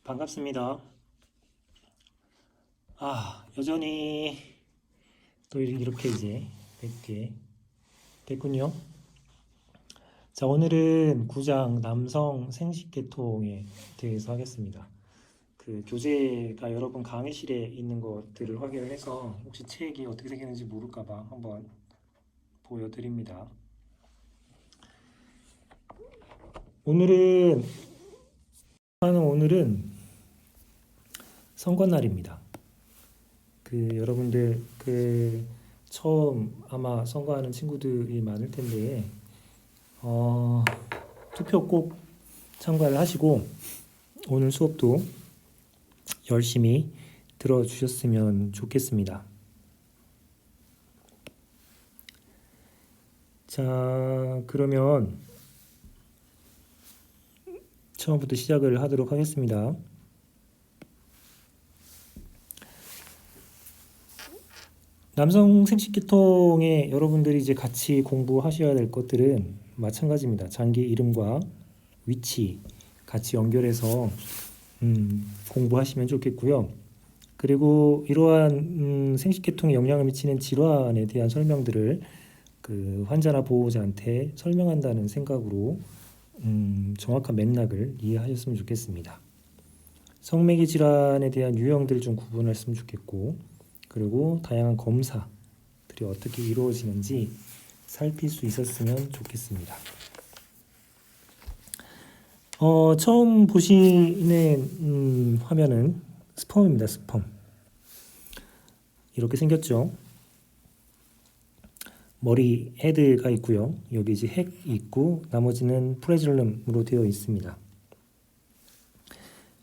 반갑습니다. 여전히 또 이렇게 이제 뵙게 됐군요. 자, 오늘은 9장 남성 생식계통에 대해서 하겠습니다. 그 교재가 여러분 강의실에 있는 것들을 확인을 해서 혹시 책이 어떻게 생겼는지 모를까봐 한번 보여드립니다. 오늘은 선거날입니다. 여러분들 처음 아마 선거하는 친구들이 많을 텐데 투표 꼭 참가를 하시고 오늘 수업도 열심히 들어주셨으면 좋겠습니다. 자, 그러면 처음부터 시작을 하도록 하겠습니다. 남성 생식계통에 여러분들이 이제 같이 공부하셔야 될 것들은 마찬가지입니다. 장기 이름과 위치 같이 연결해서 공부하시면 좋겠고요. 그리고 이러한 생식계통에 영향을 미치는 질환에 대한 설명들을 환자나 보호자한테 설명한다는 생각으로 정확한 맥락을 이해하셨으면 좋겠습니다. 성매개 질환에 대한 유형들 좀 구분했으면 좋겠고, 그리고 다양한 검사들이 어떻게 이루어지는지 살필 수 있었으면 좋겠습니다. 처음 보시는 화면은 스펌입니다. 스펌. 이렇게 생겼죠. 머리 헤드가 있고요. 여기 이제 핵 있고 나머지는 플래듐럼으로 되어 있습니다.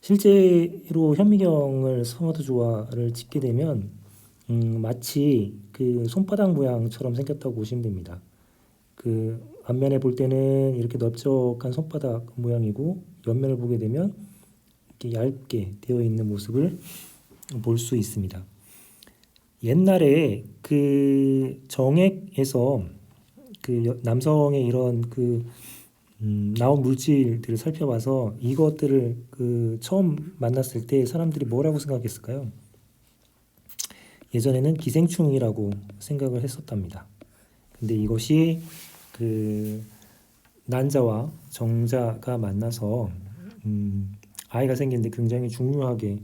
실제로 현미경을 스퍼마토조아를 찍게 되면 마치 손바닥 모양처럼 생겼다고 보시면 됩니다. 앞면에 볼 때는 이렇게 넓적한 손바닥 모양이고 옆면을 보게 되면 이렇게 얇게 되어 있는 모습을 볼 수 있습니다. 옛날에 정액에서 남성의 이런 나온 물질들을 살펴봐서 이것들을 처음 만났을 때 사람들이 뭐라고 생각했을까요? 예전에는 기생충이라고 생각을 했었답니다. 근데 이것이 난자와 정자가 만나서 아이가 생기는데 굉장히 중요하게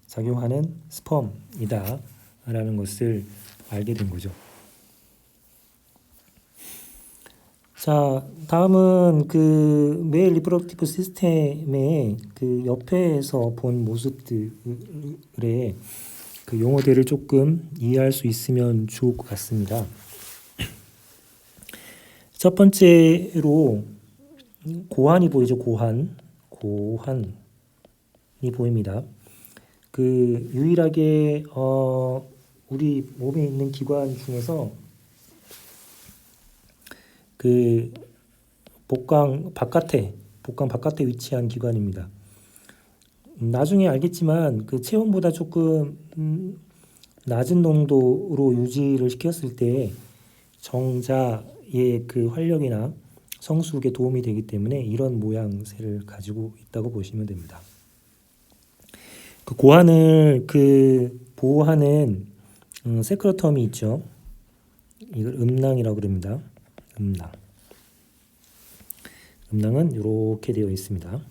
작용하는 스펌이다 라는 것을 알게 된 거죠. 자, 다음은 메일 리프로덕티브 시스템의 옆에서 본 모습들의 용어들을 조금 이해할 수 있으면 좋을 것 같습니다. 첫 번째로 고환이 보이죠. 고환이 보입니다. 유일하게 우리 몸에 있는 기관 중에서 복강 바깥에 위치한 기관입니다. 나중에 알겠지만 체온보다 조금 낮은 농도로 유지를 시켰을 때 정자의 활력이나 성숙에 도움이 되기 때문에 이런 모양새를 가지고 있다고 보시면 됩니다. 고환을 보호하는 세크로텀이 있죠. 이걸 음낭이라고 그럽니다. 음낭은 이렇게 되어 있습니다.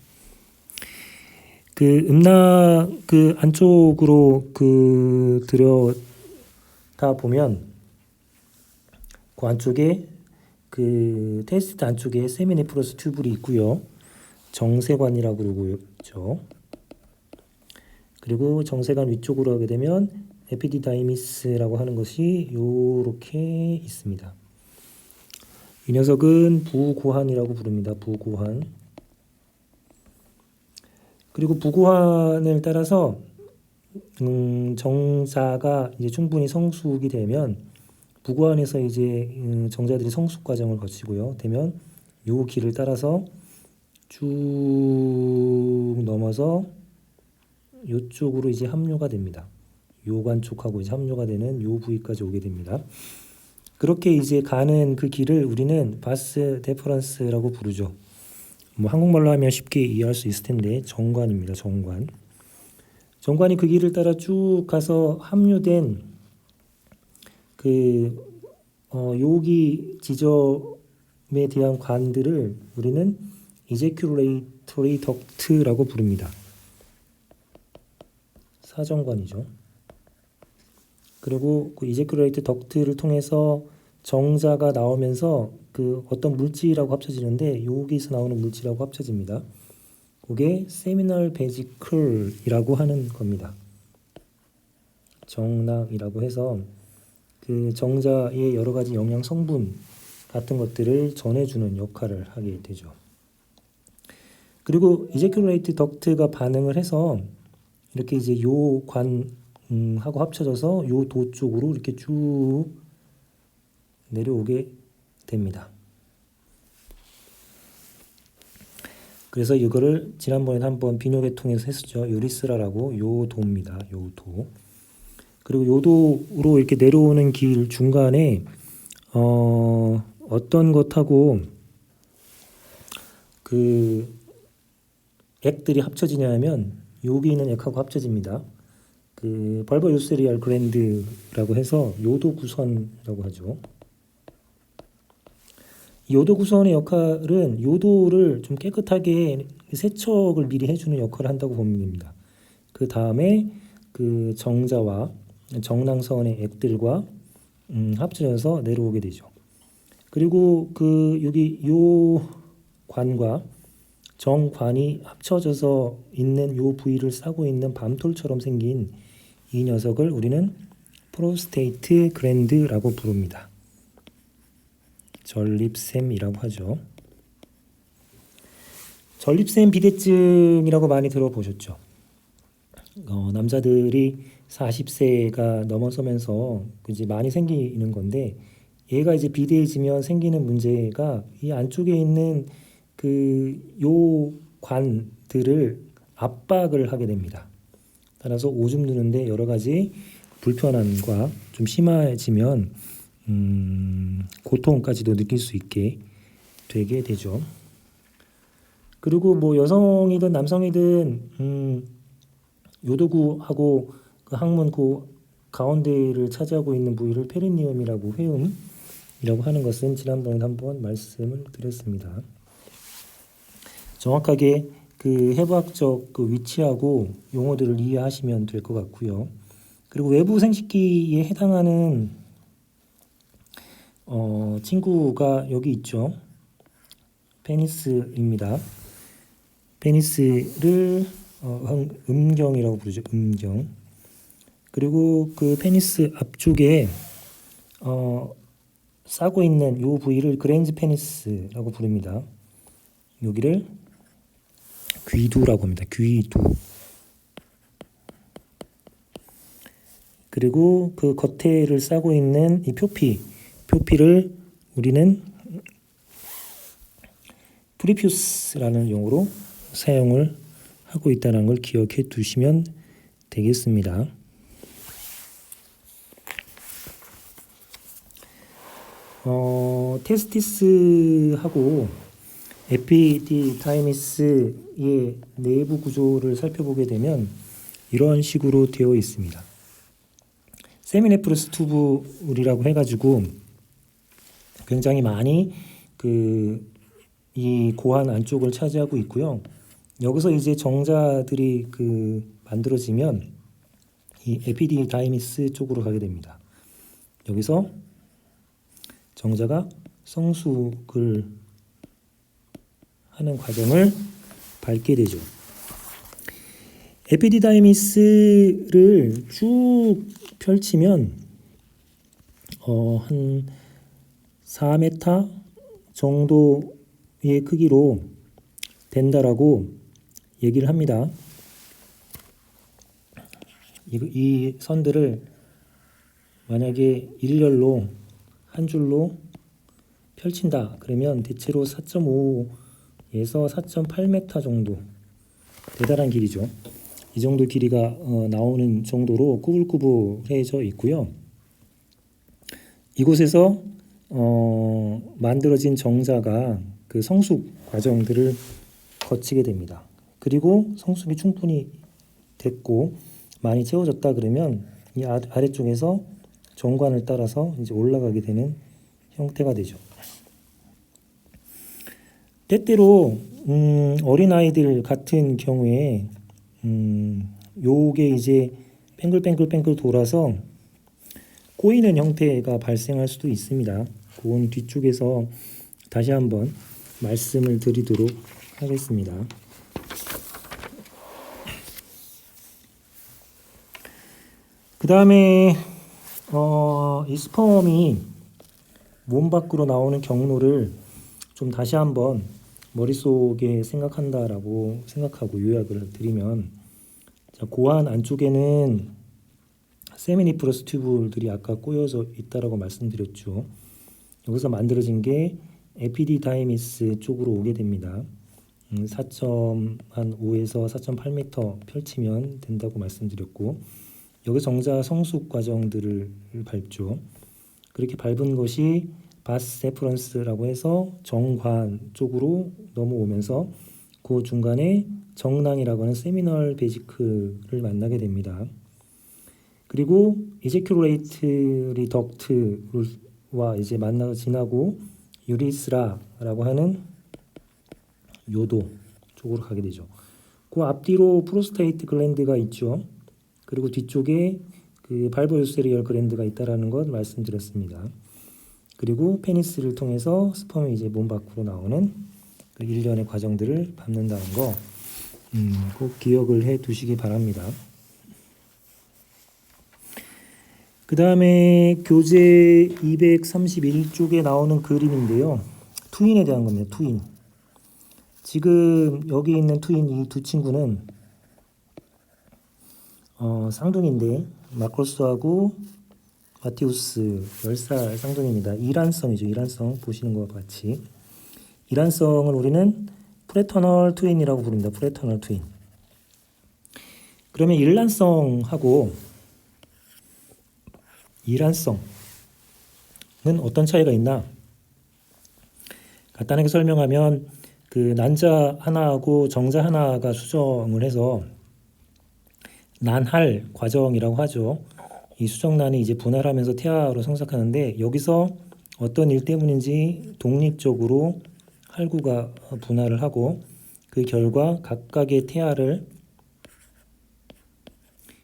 음낭 안쪽으로 들여다 보면 안쪽에 테스트 안쪽에 세미네프러스 튜블이 있고요. 정세관이라고 그러고 있죠. 그리고 정세관 위쪽으로 하게 되면 에피디다이미스라고 하는 것이 이렇게 있습니다. 이 녀석은 부고환이라고 부릅니다. 부고환. 그리고 부고환을 따라서 정자가 이제 충분히 성숙이 되면 부고환에서 이제 정자들이 성숙 과정을 거치고요. 되면 요 길을 따라서 쭉 넘어서 요쪽으로 이제 합류가 됩니다. 요관 쪽하고 이제 합류가 되는 요 부위까지 오게 됩니다. 그렇게 이제 가는 길을 우리는 바스 데퍼런스라고 부르죠. 한국말로 하면 쉽게 이해할 수 있을 텐데 정관입니다. 정관. 정관이 그 길을 따라 쭉 가서 합류된 그 요기 지점에 대한 관들을 우리는 이제큐레이터리 덕트라고 부릅니다. 사정관이죠. 그리고 그 이제큐레이터 덕트를 통해서 정자가 나오면서 그 어떤 물질하고 합쳐지는데 여기서 나오는 물질하고 합쳐집니다. 그게 세미널 베지클이라고 하는 겁니다. 정락이라고 해서 그 정자의 여러 가지 영양 성분 같은 것들을 전해주는 역할을 하게 되죠. 그리고 이제큐레이트 덕트가 반응을 해서 이렇게 이제 요 관하고 합쳐져서 요 도 쪽으로 이렇게 쭉 내려오게 됩니다. 그래서 이거를 지난번에 한번 비뇨계 통해서 했었죠. 요리스라라고 요도입니다. 요도. 그리고 요도로 이렇게 내려오는 길 중간에 어떤 것하고 그 액들이 합쳐지냐면 여기 있는 액하고 합쳐집니다. 그 벌버 요세리알 글랜드라고 해서 요도 구선이라고 하죠. 요도 구선의 역할은 요도를 좀 깨끗하게 세척을 미리 해주는 역할을 한다고 보면 됩니다. 그 다음에 그 정자와 정낭선의 액들과 합쳐져서 내려오게 되죠. 그리고 그 여기 요 관과 정관이 합쳐져서 있는 요 부위를 싸고 있는 밤톨처럼 생긴 이 녀석을 우리는 프로스테이트 글랜드라고 부릅니다. 전립샘이라고 하죠. 전립샘 비대증이라고 많이 들어보셨죠? 남자들이 40세가 넘어서면서 이제 많이 생기는 건데 얘가 이제 비대해지면 생기는 문제가 이 안쪽에 있는 그 요 관들을 압박을 하게 됩니다. 따라서 오줌 누는데 여러 가지 불편함과 좀 심해지면 고통까지도 느낄 수 있게 되게 되죠. 그리고 뭐 여성이든 남성이든 요도구하고 그 항문 그 가운데를 차지하고 있는 부위를 페리니움이라고 회음이라고 하는 것은 지난번에 한번 말씀을 드렸습니다. 정확하게 그 해부학적 그 위치하고 용어들을 이해하시면 될 것 같고요. 그리고 외부 생식기에 해당하는 친구가 여기 있죠. 페니스입니다. 페니스를 음경이라고 부르죠. 음경. 그리고 그 페니스 앞쪽에 싸고 있는 요 부위를 그랜즈 페니스라고 부릅니다. 여기를 귀두라고 합니다. 귀두. 그리고 그 겉에를 싸고 있는 이 표피를 우리는 프리퓨스라는 용어로 사용을 하고 있다는 걸 기억해 두시면 되겠습니다. 테스티스하고 에피디다이미스의 내부 구조를 살펴보게 되면 이런 식으로 되어 있습니다. 세미네프러스 튜브이라고 해가지고 굉장히 많이 이 고환 안쪽을 차지하고 있고요. 여기서 이제 정자들이 만들어지면 이 에피디다이미스 쪽으로 가게 됩니다. 여기서 정자가 성숙을 하는 과정을 밟게 되죠. 에피디다이미스를 쭉 펼치면 한 4m 정도의 크기로 된다라고 얘기를 합니다. 이 선들을 만약에 일렬로 한 줄로 펼친다 그러면 대체로 4.5에서 4.8m 정도 대단한 길이죠. 이 정도 길이가 나오는 정도로 꾸불꾸불해져 있고요. 이곳에서 만들어진 정자가 그 성숙 과정들을 거치게 됩니다. 그리고 성숙이 충분히 됐고 많이 채워졌다 그러면 이 아래쪽에서 정관을 따라서 이제 올라가게 되는 형태가 되죠. 때때로 어린아이들 같은 경우에 요게 이제 뱅글뱅글 돌아서 꼬이는 형태가 발생할 수도 있습니다. 그건 뒤쪽에서 다시 한번 말씀을 드리도록 하겠습니다. 그 다음에 이 스펌이 몸 밖으로 나오는 경로를 좀 다시 한번 머릿속에 생각한다라고 생각하고 요약을 드리면, 자, 고안 안쪽에는 세미니프러스 튜브들이 아까 꼬여져 있다라고 말씀드렸죠. 여기서 만들어진 게 에피디다이미스 쪽으로 오게 됩니다. 4.5에서 4.8m 펼치면 된다고 말씀드렸고, 여기 정자 성숙 과정들을 밟죠. 그렇게 밟은 것이 바스 세프런스라고 해서 정관 쪽으로 넘어오면서 그 중간에 정낭이라고 하는 세미널 베지클을 만나게 됩니다. 그리고 이제큐레이트리 덕트와 이제 만나서 지나고 유리스라라고 하는 요도 쪽으로 가게 되죠. 그 앞뒤로 프로스테이트 글랜드가 있죠. 그리고 뒤쪽에 그 발보요세리얼 글랜드가 있다라는 것 말씀드렸습니다. 그리고 페니스를 통해서 스펌이 이제 몸 밖으로 나오는 그 일련의 과정들을 밟는다는 거 꼭 기억을 해 두시기 바랍니다. 그 다음에 교재 231쪽에 나오는 그림인데요. 투인에 대한 겁니다. 투인. 지금 여기 있는 투인 이 두 친구는 쌍둥이인데 마커스하고 마티우스 10살 쌍둥이입니다. 이란성이죠. 이란성 보시는 것과 같이. 이란성을 우리는 프레터널 트윈이라고 부릅니다. 프레터널 트윈. 그러면 일란성하고 이란성은 어떤 차이가 있나? 간단하게 설명하면 그 난자 하나하고 정자 하나가 수정을 해서 난할 과정이라고 하죠. 이 수정란이 이제 분할하면서 태아로 성장하는데, 여기서 어떤 일 때문인지 독립적으로 할구가 분할을 하고 그 결과 각각의 태아를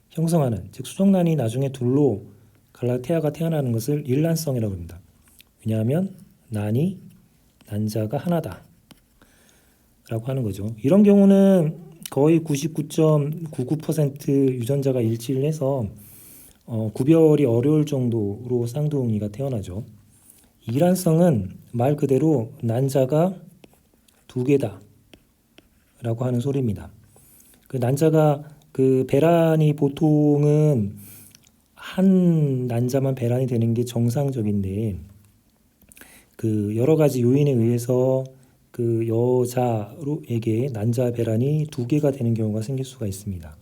형성하는, 즉 수정란이 나중에 둘로 갈라 태아가 태어나는 것을 일란성이라고 합니다. 왜냐하면 난자가 하나다 라고 하는 거죠. 이런 경우는 거의 99.99% 유전자가 일치를 해서 구별이 어려울 정도로 쌍둥이가 태어나죠. 이란성은 말 그대로 난자가 두 개다 라고 하는 소리입니다. 그 난자가 그 배란이 보통은 한 난자만 배란이 되는 게 정상적인데, 그 여러 가지 요인에 의해서 그 여자에게 난자 배란이 두 개가 되는 경우가 생길 수가 있습니다.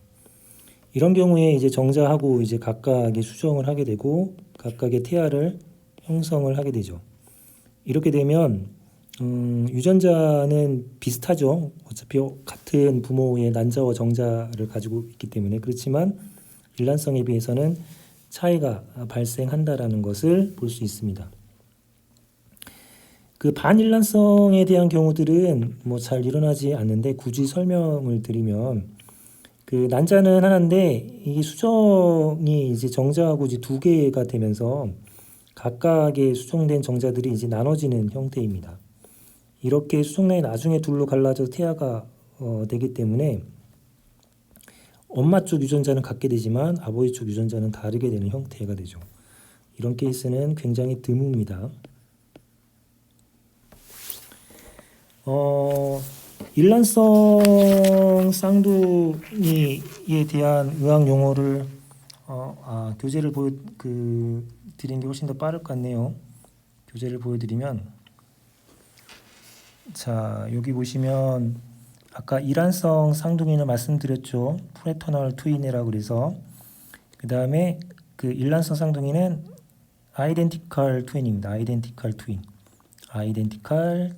이런 경우에 이제 정자하고 이제 각각의 수정을 하게 되고 각각의 태아를 형성을 하게 되죠. 이렇게 되면 유전자는 비슷하죠. 어차피 같은 부모의 난자와 정자를 가지고 있기 때문에. 그렇지만 일란성에 비해서는 차이가 발생한다라는 것을 볼 수 있습니다. 그 반일란성에 대한 경우들은 뭐 잘 일어나지 않는데, 굳이 설명을 드리면 그 난자는 하나인데 이 수정이 이제 정자하고 이제 두 개가 되면서 각각의 수정된 정자들이 이제 나눠지는 형태입니다. 이렇게 수정란이 나중에 둘로 갈라져 태아가 되기 때문에 엄마 쪽 유전자는 같게 되지만 아버지 쪽 유전자는 다르게 되는 형태가 되죠. 이런 케이스는 굉장히 드뭅니다. 일란성 쌍둥이에 대한 의학 용어를 교재를 드린 게 훨씬 더 빠를 것 같네요. 교재를 보여드리면, 자, 여기 보시면 아까 일란성 쌍둥이는 말씀드렸죠. 프레터널 트윈이라고 그래서. 그 다음에 그 일란성 쌍둥이는 아이덴티컬 트윈입니다. 아이덴티컬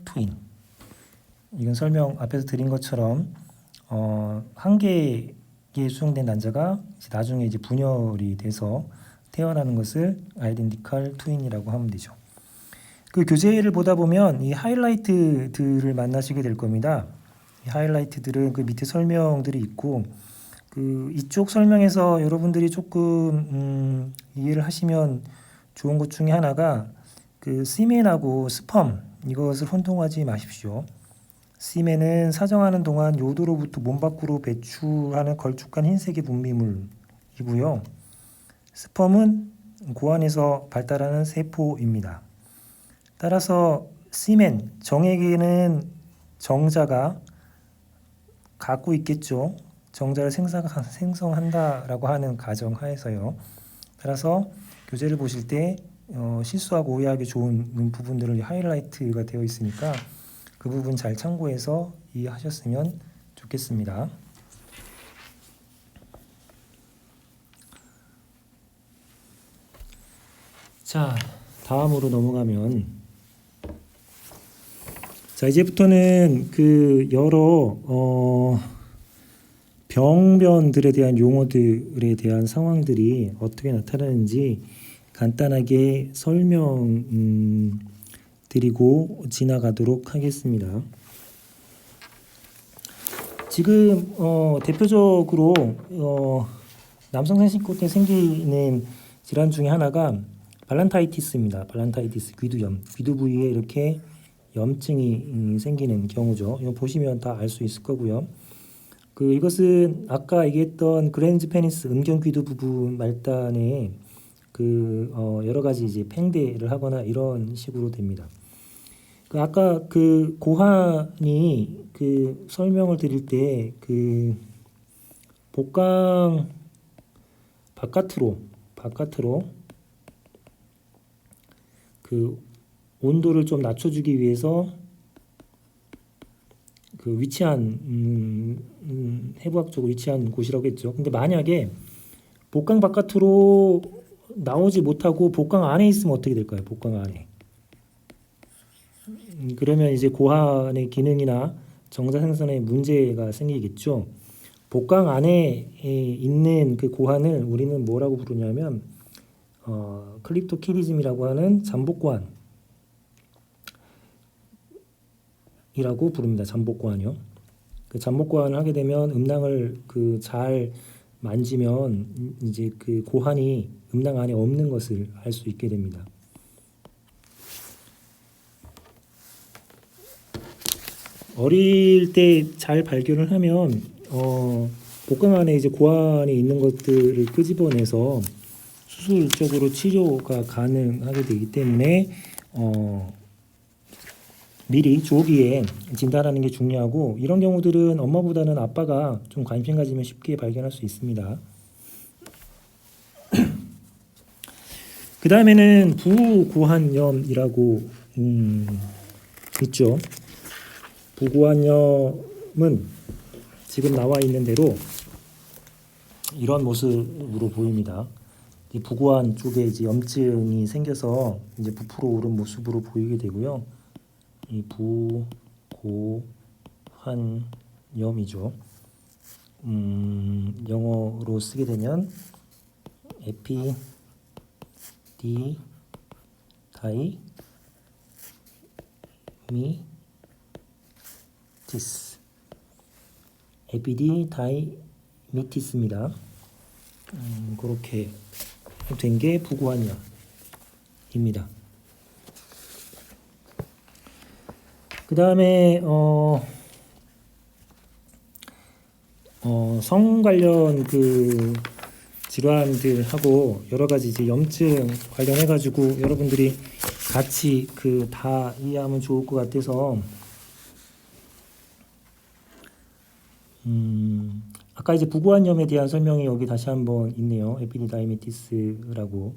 트윈. 이건 설명 앞에서 드린 것처럼 한 개의 수용된 난자가 이제 나중에 이제 분열이 돼서 태어나는 것을 아이덴티컬 트윈이라고 하면 되죠. 그 교재를 보다 보면 이 하이라이트들을 만나시게 될 겁니다. 이 하이라이트들은 그 밑에 설명들이 있고, 그 이쪽 설명에서 여러분들이 조금 이해를 하시면 좋은 것 중에 하나가 그 시멘하고 스펌, 이것을 혼동하지 마십시오. 시멘은 사정하는 동안 요도로부터 몸 밖으로 배출하는 걸쭉한 흰색의 분비물이고요. 스펌은 고안에서 발달하는 세포입니다. 따라서 시멘, 정에게는 정자가 갖고 있겠죠. 정자를 생성한다라고 하는 가정하에서요. 따라서 교재를 보실 때 실수하고 오해하기 좋은 부분들을 하이라이트가 되어 있으니까 그 부분 잘 참고해서 이해하셨으면 좋겠습니다. 자, 다음으로 넘어가면, 자, 이제부터는 그 여러 병변들에 대한 용어들에 대한 상황들이 어떻게 나타나는지 간단하게 설명 드리고 지나가도록 하겠습니다. 지금 대표적으로 남성 생식구 때 생기는 질환 중에 하나가 발란타이티스입니다. 발란타이티스, 귀두염, 귀두 부위에 이렇게 염증이 생기는 경우죠. 이거 보시면 다 알 수 있을 거고요. 이것은 아까 얘기했던 그랜즈 페니스 음경 귀두 부분 말단에 여러 가지 이제 팽대를 하거나 이런 식으로 됩니다. 아까 그 고환이 설명을 드릴 때 복강 바깥으로 온도를 좀 낮춰주기 위해서 위치한 해부학적으로 위치한 곳이라고 했죠. 근데 만약에 복강 바깥으로 나오지 못하고 복강 안에 있으면 어떻게 될까요? 복강 안에. 그러면 이제 고환의 기능이나 정자 생성에 문제가 생기겠죠. 복강 안에 있는 그 고환을 우리는 뭐라고 부르냐면 클립토키리즘이라고 하는 잠복고환 이라고 부릅니다. 잠복고환이요. 그 잠복고환을 하게 되면 음낭을 잘 만지면 이제 그 고환이 음낭 안에 없는 것을 알 수 있게 됩니다. 어릴 때 잘 발견을 하면 복강 안에 이제 고환이 있는 것들을 끄집어내서 수술적으로 치료가 가능하게 되기 때문에 미리 조기에 진단하는 게 중요하고, 이런 경우들은 엄마보다는 아빠가 좀 관심 가지면 쉽게 발견할 수 있습니다. 그 다음에는 부고환염이라고 있죠. 부고환염은 지금 나와 있는 대로 이런 모습으로 보입니다. 이 부고환 쪽에 이제 염증이 생겨서 이제 부풀어 오른 모습으로 보이게 되고요. 이 부고환염이죠. 영어로 쓰게 되면 에피디다이미티스입니다. 그렇게 된 게 부고환염입니다. 그 다음에 성 관련 질환들하고 여러 가지 이제 염증 관련해 가지고 여러분들이 같이 다 이해하면 좋을 것 같아서 아까 이제 부고환염에 대한 설명이 여기 다시 한번 있네요. 에피디다이미티스라고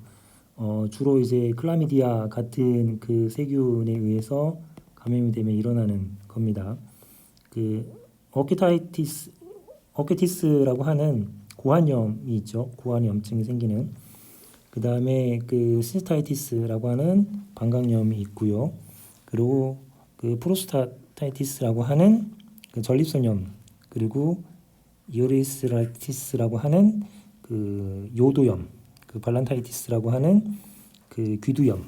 주로 이제 클라미디아 같은 세균에 의해서 감염이 되면 일어나는 겁니다. 어케티스라고 하는 고환염이 있죠. 고환 염증이 생기는. 그 다음에 시스타이티스라고 하는 방광염이 있고요. 그리고 프로스타타이티스라고 하는 전립선염, 그리고 이오리스라이티스라고 하는 그 요도염, 그 발란타이티스라고 하는 그 귀두염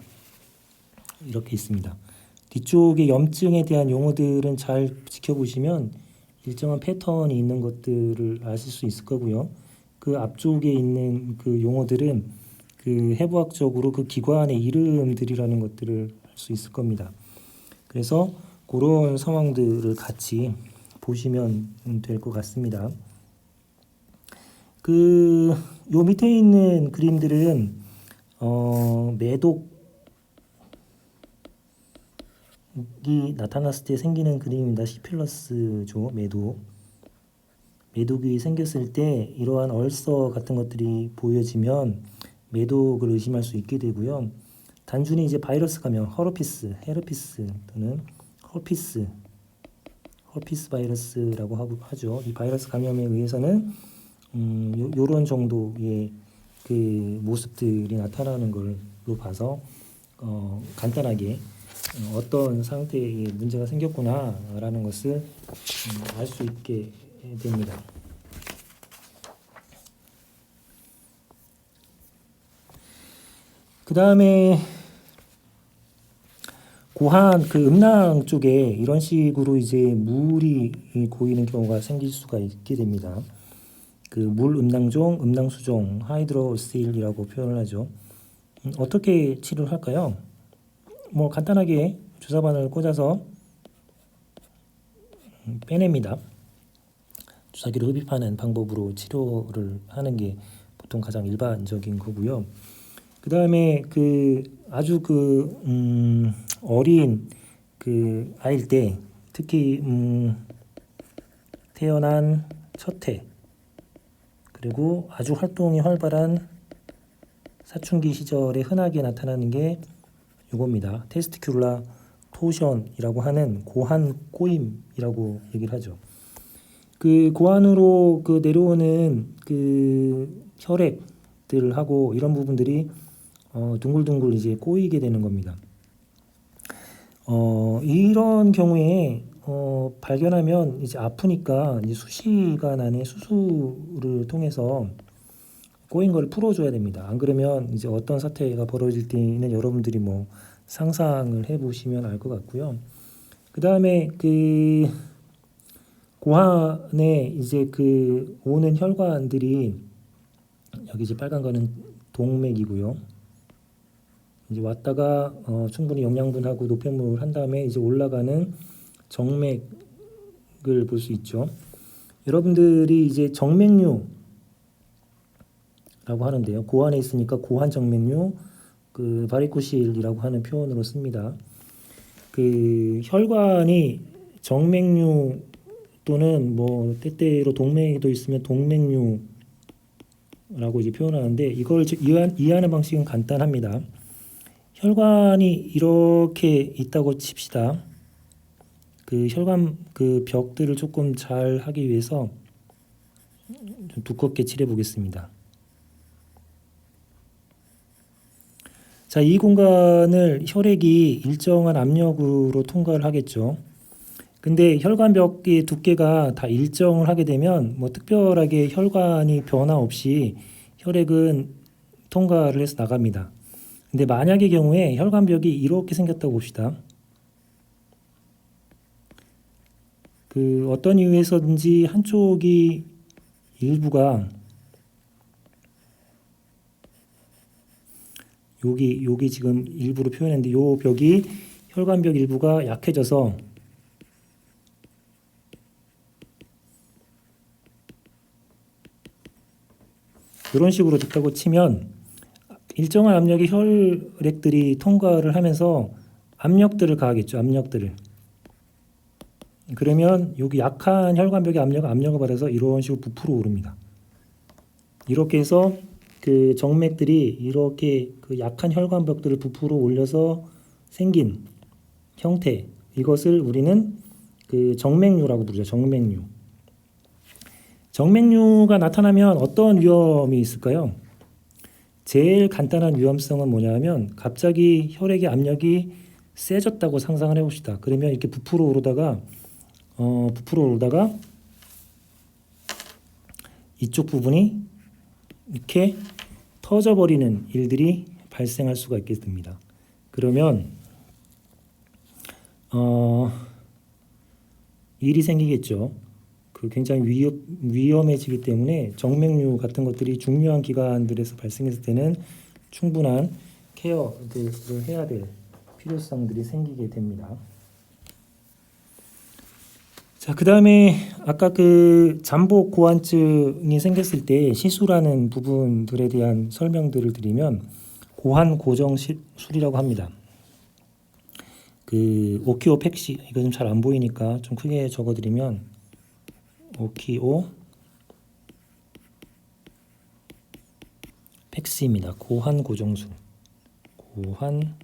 이렇게 있습니다. 뒤쪽에 염증에 대한 용어들은 잘 지켜보시면 일정한 패턴이 있는 것들을 아실 수 있을 거고요. 그 앞쪽에 있는 그 용어들은 그 해부학적으로 그 기관의 이름들이라는 것들을 알 수 있을 겁니다. 그래서 그런 상황들을 같이 보시면 될 것 같습니다. 그 요 밑에 있는 그림들은 매독이 나타났을 때 생기는 그림입니다. 시필러스죠. 매독이 생겼을 때 이러한 얼서 같은 것들이 보여지면 매독을 의심할 수 있게 되고요. 단순히 이제 바이러스 감염, 헤르피스 또는 허피스 바이러스라고 하죠. 이 바이러스 감염에 의해서는 요런 정도의 그 모습들이 나타나는 걸로 봐서 간단하게 어떤 상태에 문제가 생겼구나라는 것을 알 수 있게 됩니다. 그 다음에 고한 그 음낭 쪽에 이런 식으로 이제 물이 고이는 경우가 생길 수가 있게 됩니다. 그 물 음낭종, 음낭수종, 하이드로실이라고 표현을 하죠. 어떻게 치료를 할까요? 뭐 간단하게 주사바늘을 꽂아서 빼냅니다. 주사기로 흡입하는 방법으로 치료를 하는 게 보통 가장 일반적인 거고요. 그 다음에 그 아주 그 어린 그 아이일 때 특히 태어난 첫 해 그리고 아주 활동이 활발한 사춘기 시절에 흔하게 나타나는 게 이겁니다. 테스티큘라 토션이라고 하는 고한 꼬임이라고 얘기를 하죠. 그 고환으로 그 내려오는 그 혈액들하고 이런 부분들이 둥글둥글 이제 꼬이게 되는 겁니다. 이런 경우에 발견하면 이제 아프니까 이제 수시간 안에 수술을 통해서 꼬인 걸 풀어줘야 됩니다. 안 그러면 이제 어떤 사태가 벌어질지는 여러분들이 뭐 상상을 해보시면 알 것 같고요. 그 다음에 그 고환에 이제 그 오는 혈관들이 여기 이제 빨간 거는 동맥이고요. 이제 왔다가 충분히 영양분하고 노폐물을 한 다음에 이제 올라가는 정맥을 볼 수 있죠. 여러분들이 이제 정맥류라고 하는데요. 고환에 있으니까 고환 정맥류, 그 바리코실이라고 하는 표현으로 씁니다. 그 혈관이 정맥류 또는 뭐 때때로 동맥도 있으면 동맥류라고 이제 표현하는데 이걸 이해하는 방식은 간단합니다. 혈관이 이렇게 있다고 칩시다. 그 혈관 그 벽들을 조금 잘 하기 위해서 좀 두껍게 칠해 보겠습니다. 자, 이 공간을 혈액이 일정한 압력으로 통과를 하겠죠. 근데 혈관벽의 두께가 다 일정을 하게 되면 뭐 특별하게 혈관이 변화 없이 혈액은 통과를 해서 나갑니다. 근데 만약의 경우에 혈관벽이 이렇게 생겼다고 봅시다. 그 어떤 이유에서든지 한쪽이 일부가 여기 지금 일부로 표현했는데 요 벽이 혈관벽 일부가 약해져서 이런 식으로 됐다고 치면 일정한 압력의 혈액들이 통과를 하면서 압력들을 가하겠죠. 압력들을. 그러면 여기 약한 혈관벽의 압력을 받아서 이런 식으로 부풀어 오릅니다. 이렇게 해서 그 정맥들이 이렇게 그 약한 혈관벽들을 부풀어 올려서 생긴 형태, 이것을 우리는 그 정맥류라고 부르죠. 정맥류. 정맥류가 나타나면 어떤 위험이 있을까요? 제일 간단한 위험성은 뭐냐면 갑자기 혈액의 압력이 세졌다고 상상을 해봅시다. 그러면 이렇게 부풀어 오르다가 이쪽 부분이 이렇게 터져버리는 일들이 발생할 수가 있게 됩니다. 그러면 일이 생기겠죠. 그 굉장히 위험해지기 때문에 정맥류 같은 것들이 중요한 기관들에서 발생했을 때는 충분한 케어를 해야 될 필요성들이 생기게 됩니다. 자, 그 다음에 아까 그 잠복 고환증이 생겼을 때 시술하는 부분들에 대한 설명들을 드리면 고환 고정 술이라고 합니다. 그 오키오 팩시, 이거 좀 잘 안 보이니까 좀 크게 적어드리면 오키오 팩시입니다. 고환 고정술. 고환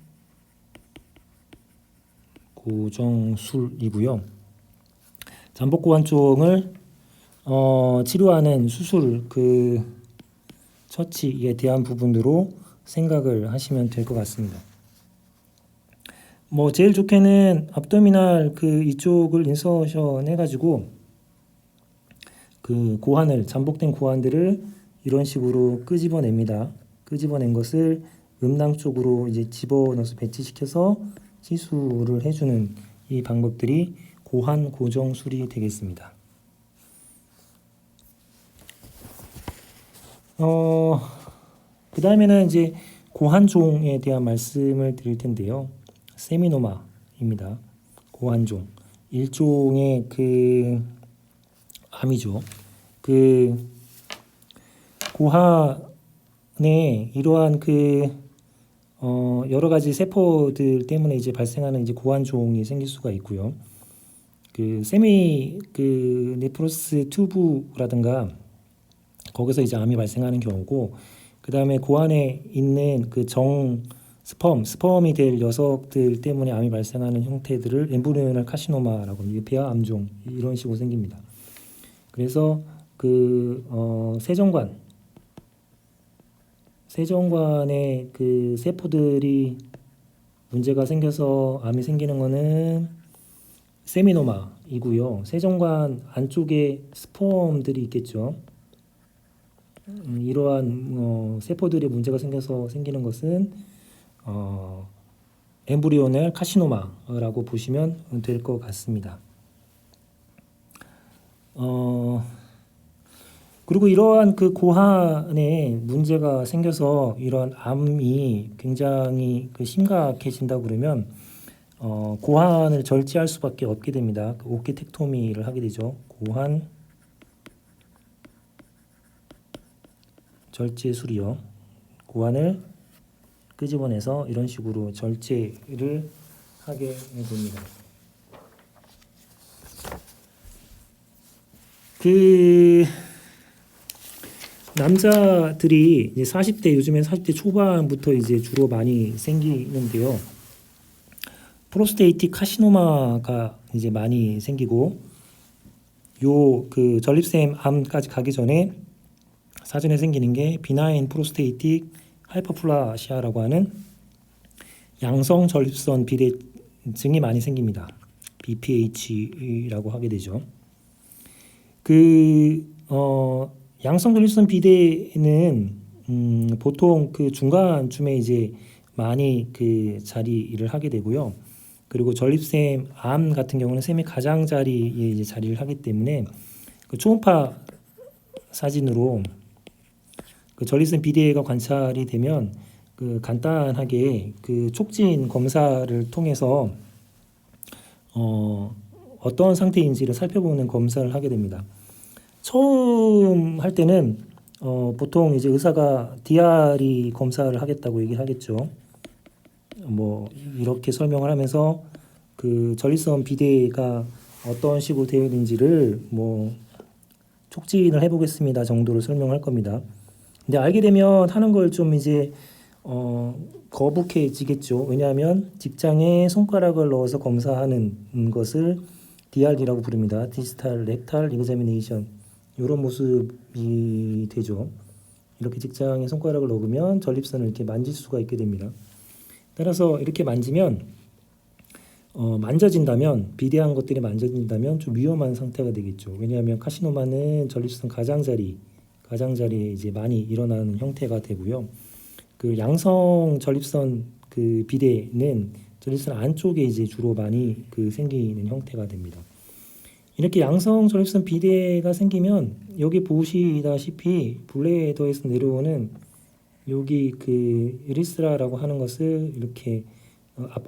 고정술이고요. 잠복 고환증을 치료하는 수술 그 처치에 대한 부분으로 생각을 하시면 될 것 같습니다. 뭐 제일 좋게는 abdominal 그 이쪽을 인서션 해가지고 그 고환을 잠복된 고환들을 이런 식으로 끄집어냅니다. 끄집어낸 것을 음낭 쪽으로 이제 집어넣어서 배치시켜서 시술을 해주는 이 방법들이 고환 고정술이 되겠습니다. 그 다음에는 이제 고환종에 대한 말씀을 드릴 텐데요. 세미노마입니다. 고환종. 일종의 그 암이죠. 그 고환에 이러한 그 여러 가지 세포들 때문에 이제 발생하는 이제 고환종이 생길 수가 있고요. 그 세미 그 네프로스 튜브라든가 거기서 이제 암이 발생하는 경우고, 그 다음에 고환에 있는 그 스펌이 될 녀석들 때문에 암이 발생하는 형태들을 엠브리오널 카시노마라고 합니다. 폐암 암종 이런 식으로 생깁니다. 그래서 그 세정관의 그 세포들이 문제가 생겨서 암이 생기는 거는 세미노마이고요. 세정관 안쪽에 스펌들이 있겠죠. 이러한 세포들의 문제가 생겨서 생기는 것은 엠브리오넬 카시노마라고 보시면 될 것 같습니다. 그리고 이러한 그 고환에 문제가 생겨서 이러한 암이 굉장히 그 심각해진다 그러면 고환을 절제할 수밖에 없게 됩니다. 그 오키텍토미를 하게 되죠. 고환 절제술이요. 고환을 끄집어내서 이런 식으로 절제를 하게 됩니다. 그 남자들이 이제 40대, 요즘엔 40대 초반부터 이제 주로 많이 생기는데요. 프로스테이틱 카시노마가 이제 많이 생기고, 요 그 전립腺 암까지 가기 전에 사전에 생기는 게 비나인 프로스테이틱 하이퍼플라시아라고 하는 양성 전립선 비대증이 많이 생깁니다. BPH라고 하게 되죠. 양성 전립선 비대는 보통 그 중간쯤에 이제 많이 그 자리를 하게 되고요. 그리고 전립腺 암 같은 경우는 셈의 가장자리에 이제 자리를 하기 때문에 그 초음파 사진으로 그 전립腺 비대가 관찰이 되면 그 간단하게 그 촉진 검사를 통해서 어떤 상태인지를 살펴보는 검사를 하게 됩니다. 처음 할 때는 보통 이제 의사가 DRE 검사를 하겠다고 얘기를 하겠죠. 뭐 이렇게 설명을 하면서 그 전립선 비대가 어떤 식으로 되어 있는지를 뭐 촉진을 해보겠습니다 정도로 설명할 겁니다. 근데 알게 되면 하는 걸 좀 이제 거북해지겠죠. 왜냐하면 직장에 손가락을 넣어서 검사하는 것을 DRE라고 부릅니다. 디지털 렉탈 이그자미네이션, 이런 모습이 되죠. 이렇게 직장에 손가락을 넣으면 전립선을 이렇게 만질 수가 있게 됩니다. 따라서 이렇게 만지면 만져진다면, 비대한 것들이 만져진다면 좀 위험한 상태가 되겠죠. 왜냐하면 카시노마는 전립선 가장자리에 가장자리에 이제 많이 일어나는 형태가 되고요. 그 양성 전립선 그 비대는 전립선 안쪽에 이제 주로 많이 그 생기는 형태가 됩니다. 이렇게 양성 전립선 비대가 생기면 여기 보시다시피 블레더에서 내려오는 여기 그 유리스라라고 하는 것을 이렇게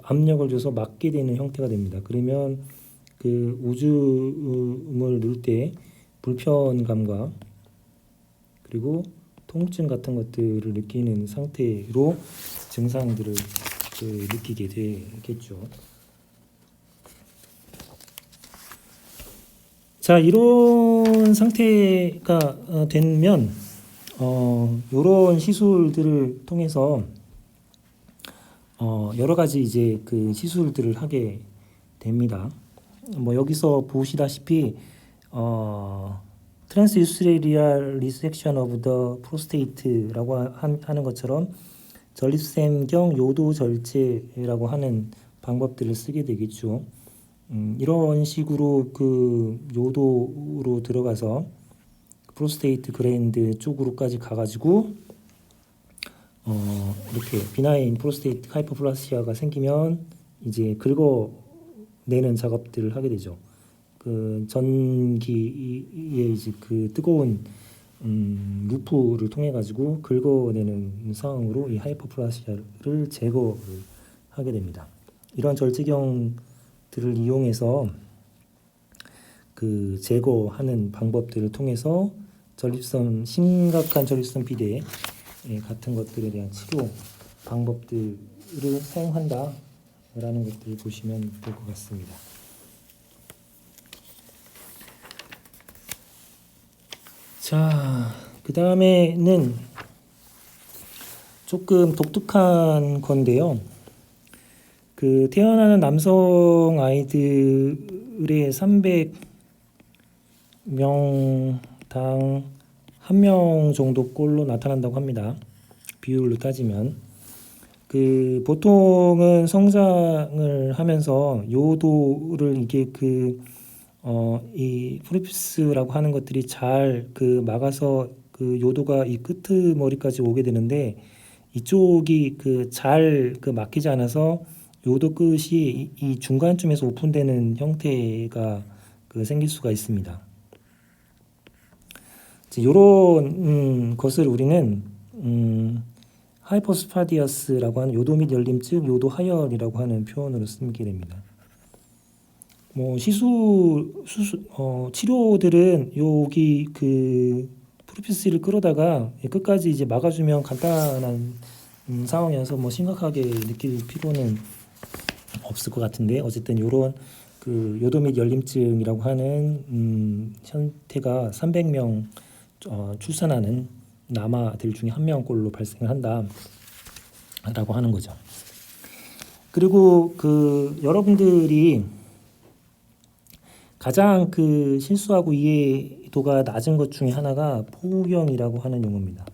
압력을 줘서 막게 되는 형태가 됩니다. 그러면 그 오줌을 누를 때 불편감과 그리고 통증 같은 것들을 느끼는 상태로 증상들을 느끼게 되겠죠. 자, 이런 상태가 되면 이런 시술들을 통해서 여러 가지 이제 그 시술들을 하게 됩니다. 뭐 여기서 보시다시피 트랜스유스레리얼 리섹션 오브 더 프로스테이트라고 하는 것처럼 전립선경 요도 절제라고 하는 방법들을 쓰게 되겠죠. 이런 식으로 그 요도로 들어가서 프로스테이트 그랜드 쪽으로까지 가가지고 이렇게 비나인 프로스테이트 하이퍼플라시아가 생기면 이제 긁어내는 작업들을 하게 되죠. 그 전기에 이제 그 뜨거운 루프를 통해 가지고 긁어내는 상황으로 이 하이퍼플라시아를 제거를 하게 됩니다. 이런 절제경들을 이용해서 그 제거하는 방법들을 통해서 심각한 전립선 비대 같은 것들에 대한 치료 방법들을 사용한다라는 것들을 보시면 될 것 같습니다. 자, 그 다음에는 조금 독특한 건데요. 그 태어나는 남성 아이들의 300명당 1명 정도 꼴로 나타난다고 합니다. 비율로 따지면. 그 보통은 성장을 하면서 요도를 이게 이 프리피스라고 하는 것들이 잘 그 막아서 그 요도가 이 끄트머리까지 오게 되는데 이쪽이 그 잘 그 막히지 않아서 요도 끝이 이 중간쯤에서 오픈되는 형태가 그 생길 수가 있습니다. 이런 것을 우리는 하이퍼스파디어스라고 하는 요도 및 열림증, 요도 하열이라고 하는 표현으로 쓰게 됩니다. 뭐 치료들은 여기 그 프로피스를 끌어다가 끝까지 이제 막아주면 간단한 상황이어서 뭐 심각하게 느낄 필요는 없을 것 같은데 어쨌든 이런 그 요도 및 열림증이라고 하는 형태가 300명 출산하는 남아들 중에 1명꼴로 발생을 한다라고 하는 거죠. 그리고 그 여러분들이 가장 그 실수하고 이해도가 낮은 것 중에 하나가 포경이라고 하는 용어입니다.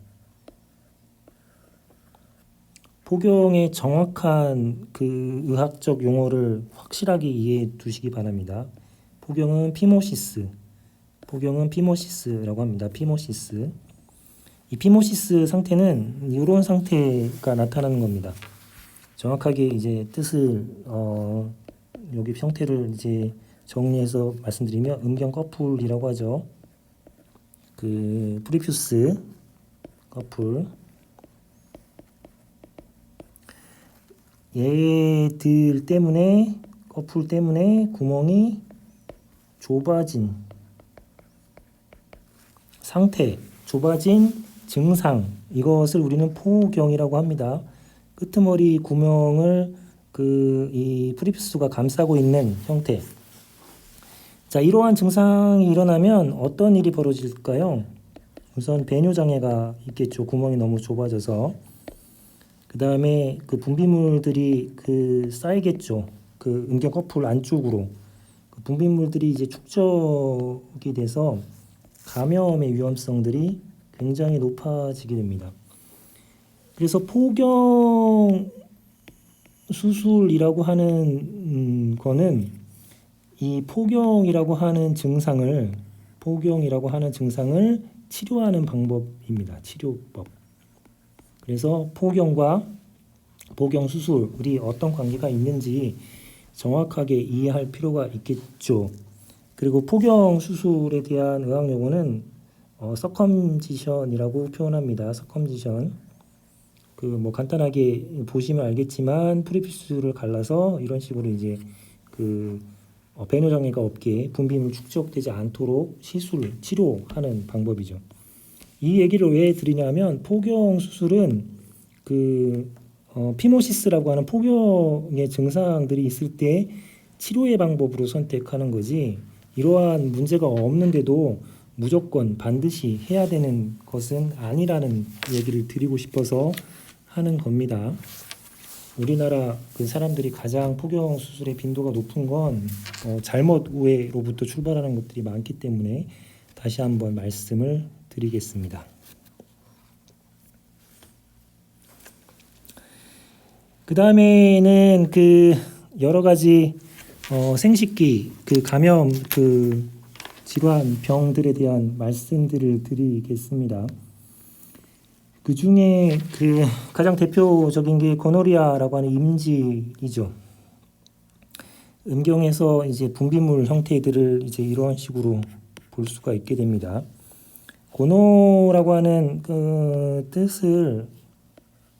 포경의 정확한 그 의학적 용어를 확실하게 이해해 두시기 바랍니다. 포경은 피모시스라고 합니다. 피모시스. 이 피모시스 상태는 이런 상태가 나타나는 겁니다. 정확하게 이제 뜻을 여기 형태를 이제 정리해서 말씀드리면 음경 커플이라고 하죠. 그 프리퓨스 커플. 얘들 때문에 커플 때문에 구멍이 좁아진 상태, 좁아진 증상, 이것을 우리는 포경이라고 합니다. 끄트머리 구멍을 이 프리푸스가 감싸고 있는 형태. 자, 이러한 증상이 일어나면 어떤 일이 벌어질까요? 우선 배뇨 장애가 있겠죠. 구멍이 너무 좁아져서. 그 다음에 그 분비물들이 그 쌓이겠죠. 그 음경 커플 안쪽으로 그 분비물들이 이제 축적이 돼서 감염의 위험성들이 굉장히 높아지게 됩니다. 그래서 포경 수술이라고 하는 거는 이 포경이라고 하는 증상을 치료하는 방법입니다. 치료법. 그래서 포경과 포경 수술이 어떤 관계가 있는지 정확하게 이해할 필요가 있겠죠. 그리고 포경 수술에 대한 의학 용어는 서컴지션이라고 표현합니다. 서컴지션. 그 뭐 간단하게 보시면 알겠지만 프리피스를 갈라서 이런 식으로 이제 그 배뇨 장애가 없게 분비물 축적되지 않도록 치료하는 방법이죠. 이 얘기를 왜 드리냐면 포경 수술은 그 피모시스라고 하는 포경의 증상들이 있을 때 치료의 방법으로 선택하는 거지, 이러한 문제가 없는데도 무조건 반드시 해야 되는 것은 아니라는 얘기를 드리고 싶어서 하는 겁니다. 우리나라 그 사람들이 가장 포경 수술의 빈도가 높은 건 잘못 오해로부터 출발하는 것들이 많기 때문에 다시 한번 말씀을 드리겠습니다. 그 다음에는 그 여러 가지 생식기 그 감염 그 질환 병들에 대한 말씀들을 드리겠습니다. 그 중에 그 가장 대표적인 게 고노리아라고 하는 임질이죠. 음경에서 이제 분비물 형태들을 이제 이런 식으로 볼 수가 있게 됩니다. 고노라고 하는 그 뜻을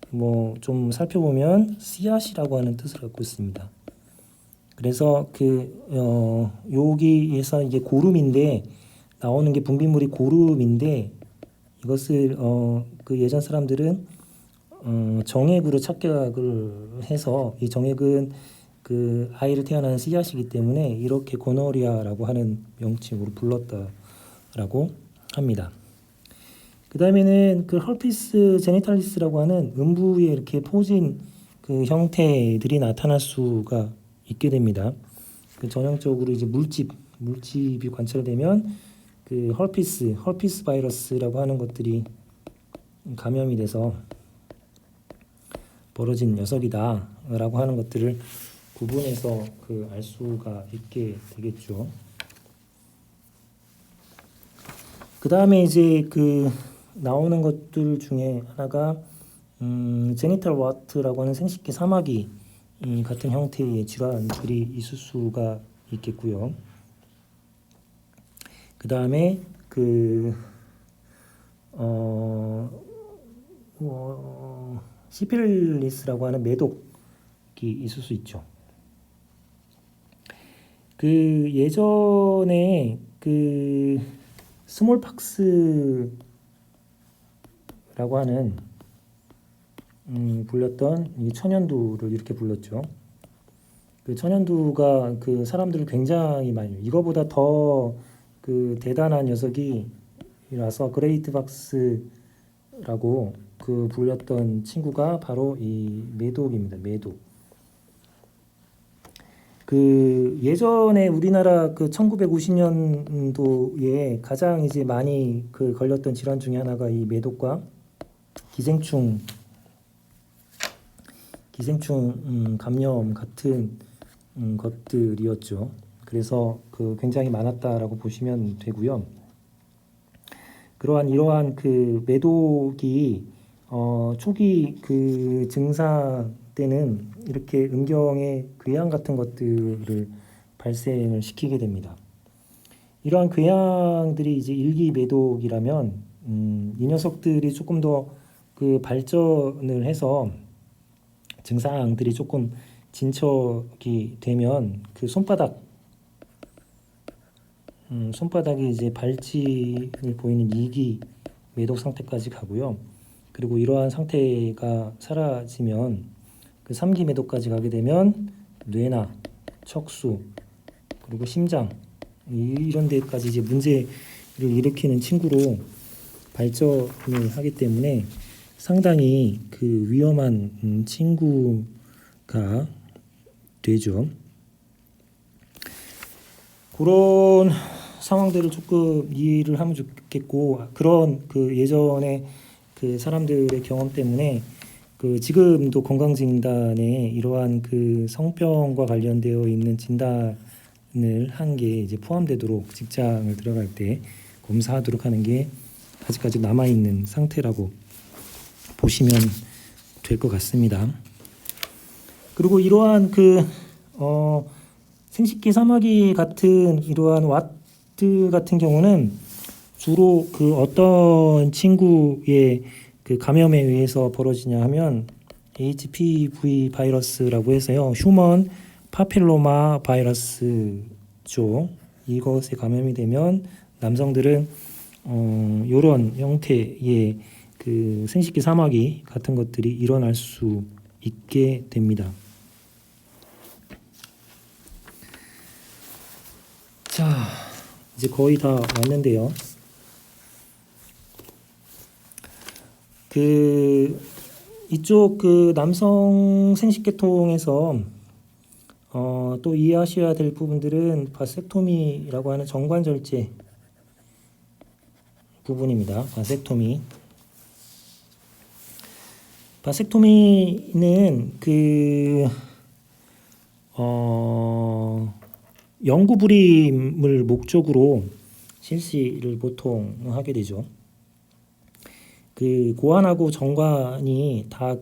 뭐 좀 살펴보면 씨앗이라고 하는 뜻을 갖고 있습니다. 그래서 그 여기에서 이제 고름인데 나오는 게 분비물이 고름인데 이것을 그 예전 사람들은 정액으로 착각을 해서 이 정액은 그 아이를 태어나는 씨앗이기 때문에 이렇게 고노리아라고 하는 명칭으로 불렀다라고 합니다. 그 다음에는 그 헐피스 제니탈리스라고 하는 음부에 이렇게 포진 그 형태들이 나타날 수가 있게 됩니다. 그 전형적으로 이제 물집이 관찰되면 그 헐피스 바이러스라고 하는 것들이 감염이 돼서 벌어진 녀석이다라고 하는 것들을 구분해서 그 알 수가 있게 되겠죠. 그 다음에 이제 그 나오는 것들 중에 하나가 제니탈 와트라고 하는 생식기 사마귀 같은 형태의 질환들이 있을 수가 있겠고요. 그 다음에 시필리스라고 하는 매독이 있을 수 있죠. 그 예전에 그 스몰팍스라고 하는 불렸던 이 천연두를 이렇게 불렀죠. 그 천연두가 그 사람들을 굉장히 많이, 이거보다 더 그 대단한 녀석이라서 그레이트 박스라고 그 불렸던 친구가 바로 이 매독입니다. 매독. 그 예전에 우리나라 그 1950년도에 가장 이제 많이 그 걸렸던 질환 중에 하나가 이 매독과 기생충 감염 같은 것들이었죠. 그래서 그 굉장히 많았다라고 보시면 되고요. 이러한 그 매독이 초기 그 증상 때는 이렇게 음경의 궤양 같은 것들을 발생을 시키게 됩니다. 이러한 궤양들이 이제 일기 매독이라면 이 녀석들이 조금 더 그 발전을 해서 증상들이 조금 진척이 되면 그 손바닥이 이제 발진을 보이는 2기 매독 상태까지 가고요. 그리고 이러한 상태가 사라지면 그 3기 매독까지 가게 되면 뇌나 척수 그리고 심장 이런 데까지 이제 문제를 일으키는 친구로 발전을 하기 때문에 상당히 그 위험한 친구가 되죠. 그런 상황들을 조금 이해를 하면 좋겠고, 그런 그 예전에 그 사람들의 경험 때문에 그 지금도 건강진단에 이러한 그 성병과 관련되어 있는 진단을 한 게 이제 포함되도록 직장을 들어갈 때 검사하도록 하는 게 아직까지 남아있는 상태라고 보시면 될 것 같습니다. 그리고 이러한 생식기 사마귀 같은 이러한 와트 같은 경우는 주로 어떤 친구의 감염에 의해서 벌어지냐 하면 HPV 바이러스라고 해서요. 휴먼 파필로마 바이러스죠. 이것에 감염이 되면 남성들은 이런 형태의 생식기 사마귀 같은 것들이 일어날 수 있게 됩니다. 자, 이제 거의 다 왔는데요. 이쪽 남성 생식계통에서 또 이해하셔야 될 부분들은 바섹토미라고 하는 정관절제 부분입니다. 바섹토미는 영구불임을 목적으로 실시를 보통 하게 되죠. 고환하고 정관이 다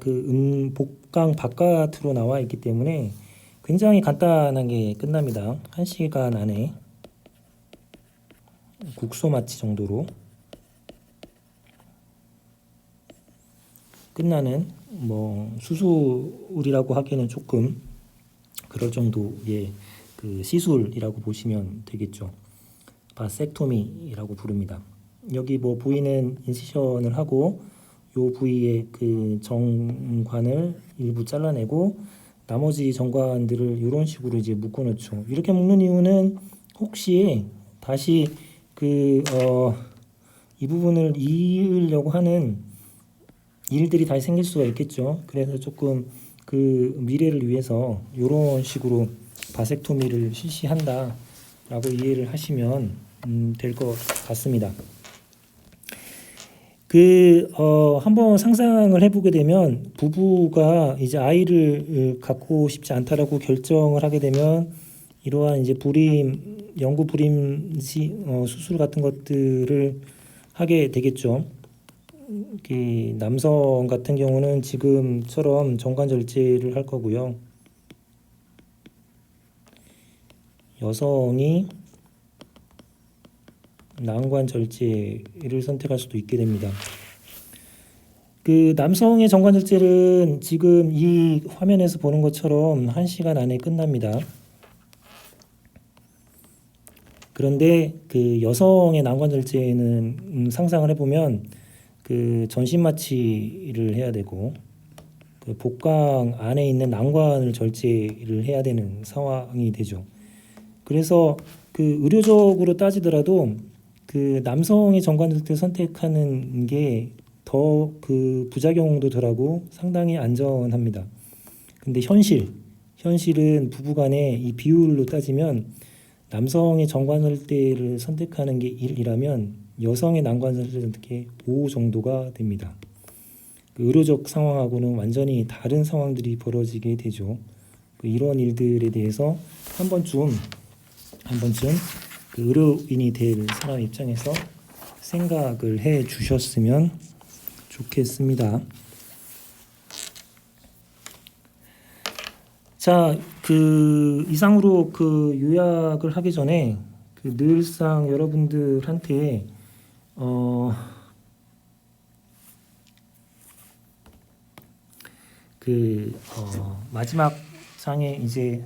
복강 바깥으로 나와 있기 때문에 굉장히 간단하게 끝납니다. 1시간 안에 국소 마취 정도로 끝나는 수술이라고 하기에는 조금 그럴 정도의 시술이라고 보시면 되겠죠. 바섹토미라고 부릅니다. 여기 부위는 인시션을 하고 요 부위의 정관을 일부 잘라내고 나머지 정관들을 이런 식으로 이제 묶어 놓죠. 이렇게 묶는 이유는 혹시 다시 이 부분을 이으려고 하는 일들이 다시 생길 수가 있겠죠. 그래서 조금 미래를 위해서 이런 식으로 바섹토미를 실시한다라고 이해를 하시면 될 것 같습니다. 한번 상상을 해보게 되면 부부가 이제 아이를 갖고 싶지 않다라고 결정을 하게 되면 이러한 이제 영구 불임 수술 같은 것들을 하게 되겠죠. 남성 같은 경우는 지금처럼 정관절제를 할 거고요. 여성이 난관절제를 선택할 수도 있게 됩니다. 남성의 정관절제는 지금 이 화면에서 보는 것처럼 1시간 안에 끝납니다. 그런데 여성의 난관절제는 상상을 해보면 전신 마취를 해야 되고 복강 안에 있는 난관을 절제를 해야 되는 상황이 되죠. 그래서 의료적으로 따지더라도 남성의 정관절제를 선택하는 게 더 부작용도 덜하고 상당히 안전합니다. 근데 현실은 부부간의 이 비율로 따지면 남성의 정관절제를 선택하는 게 1이라면 여성의 난관절제를 선택해 5 정도가 됩니다. 의료적 상황하고는 완전히 다른 상황들이 벌어지게 되죠. 이런 일들에 대해서 한 번쯤 의료인이 될 사람 입장에서 생각을 해 주셨으면 좋겠습니다. 자, 이상으로 요약을 하기 전에 늘상 여러분들한테 마지막 장에 이제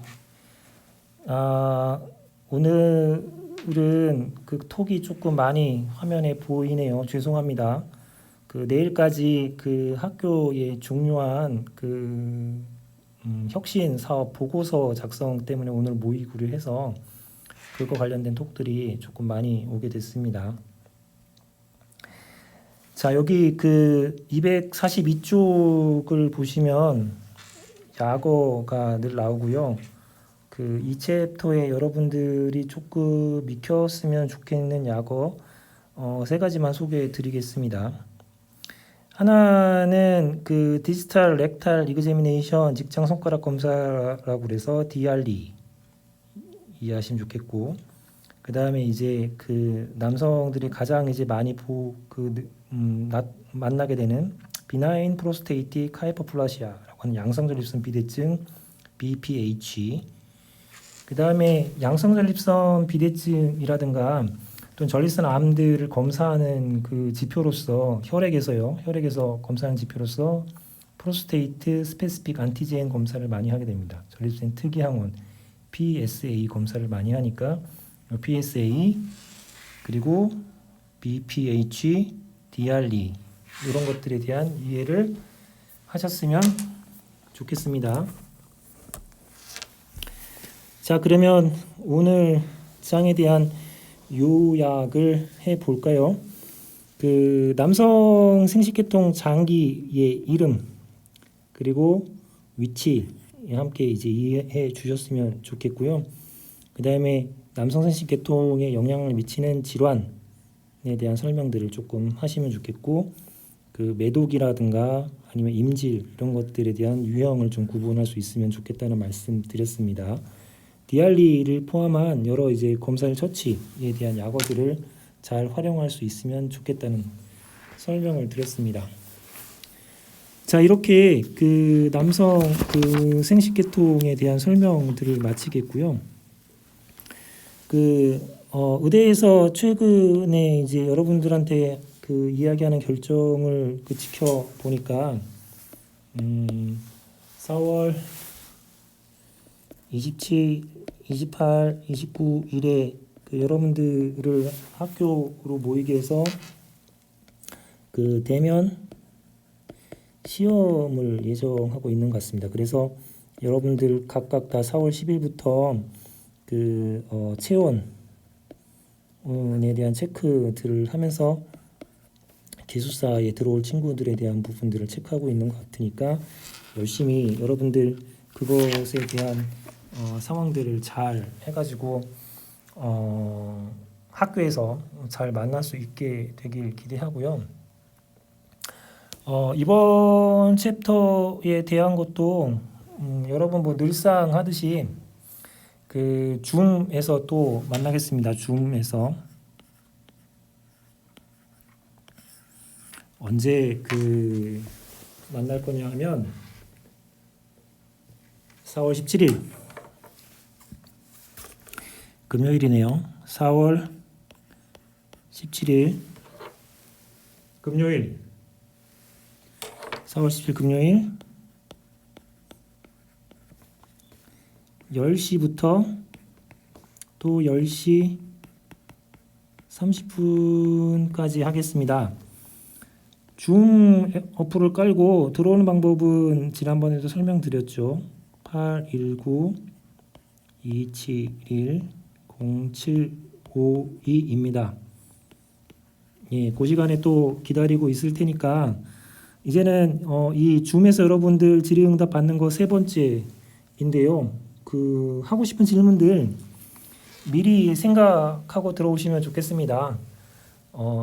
오늘은 톡이 조금 많이 화면에 보이네요. 죄송합니다. 내일까지 학교의 중요한 혁신 사업 보고서 작성 때문에 오늘 모이기로 해서 그거 관련된 톡들이 조금 많이 오게 됐습니다. 자, 여기 242쪽을 보시면 약어가 늘 나오고요. 이 챕터에 여러분들이 조금 익혔으면 좋겠는 약어 3가지만 소개해 드리겠습니다. 하나는 디지털 렉탈 이그제미네이션 직장 손가락 검사라고 그래서 DRE 이해하시면 좋겠고, 그다음에 이제 그 남성들이 가장 이제 많이 만나게 되는 비나인 프로스테이틱 하이퍼플라시아라고 하는 양성전립선 비대증 BPH. 그다음에 양성전립선 비대증이라든가 또는 전립선 암들을 검사하는 그 지표로서 혈액에서 검사하는 지표로서 프로스테이트 스페시픽 안티젠 검사를 많이 하게 됩니다. 전립선 특이 항원 PSA 검사를 많이 하니까 PSA 그리고 BPH, DRE 이런 것들에 대한 이해를 하셨으면 좋겠습니다. 자, 그러면 오늘 장에 대한 요약을 해 볼까요? 그 남성 생식계통 장기의 이름 그리고 위치 함께 이제 이해해 주셨으면 좋겠고요. 그 다음에 남성 생식계통에 영향을 미치는 질환에 대한 설명들을 조금 하시면 좋겠고, 그 매독이라든가 아니면 임질 이런 것들에 대한 유형을 좀 구분할 수 있으면 좋겠다는 말씀 드렸습니다. DRE를 포함한 여러 이제 검사일 처치에 대한 약어들을 잘 활용할 수 있으면 좋겠다는 설명을 드렸습니다. 자, 이렇게 그 남성 그 생식계통에 대한 설명들을 마치겠고요. 의대에서 최근에 이제 여러분들한테 그 이야기하는 결정을 지켜 보니까 4월 27, 28, 29일에 그 여러분들을 학교로 모이게 해서 그 대면 시험을 예정하고 있는 것 같습니다. 그래서 여러분들 각각 다 4월 10일부터 그 체온에 대한 체크들을 하면서 기숙사에 들어올 친구들에 대한 부분들을 체크하고 있는 것 같으니까 열심히 여러분들 그것에 대한 상황들을 잘 해가지고 학교에서 잘 만날 수 있게 되길 기대하고요. 이번 챕터에 대한 것도 여러분 뭐 늘상 하듯이 그 줌에서 또 만나겠습니다. 줌에서 언제 그 만날 거냐 하면 4월 17일 금요일이네요. 4월 17일 금요일 4월 17일 금요일 10시부터 또 10시 30분까지 하겠습니다. 줌 어플을 깔고 들어오는 방법은 지난번에도 설명드렸죠. 819-271-0752입니다. 예, 그 시간에 또 기다리고 있을 테니까 이제는 이 줌에서 여러분들 질의응답 받는 거 3번째인데요. 그 하고 싶은 질문들 미리 생각하고 들어오시면 좋겠습니다.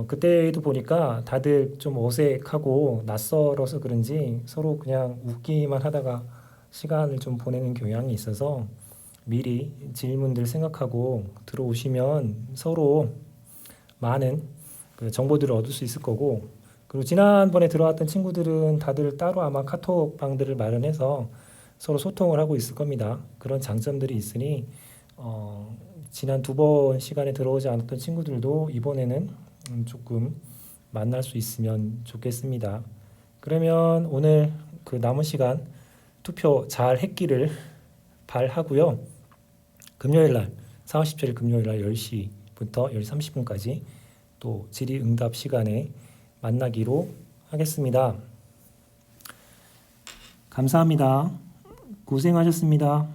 그때도 보니까 다들 좀 어색하고 낯설어서 그런지 서로 그냥 웃기만 하다가 시간을 좀 보내는 경향이 있어서 미리 질문들 생각하고 들어오시면 서로 많은 그 정보들을 얻을 수 있을 거고, 그리고 지난번에 들어왔던 친구들은 다들 따로 아마 카톡 방들을 마련해서 서로 소통을 하고 있을 겁니다. 그런 장점들이 있으니 지난 2번 시간에 들어오지 않았던 친구들도 이번에는 조금 만날 수 있으면 좋겠습니다. 그러면 오늘 그 남은 시간 투표 잘 했기를 바라고요. 금요일날 4월 17일 금요일날 10시부터 10시 30분까지 또 질의응답 시간에 만나기로 하겠습니다. 감사합니다. 고생하셨습니다.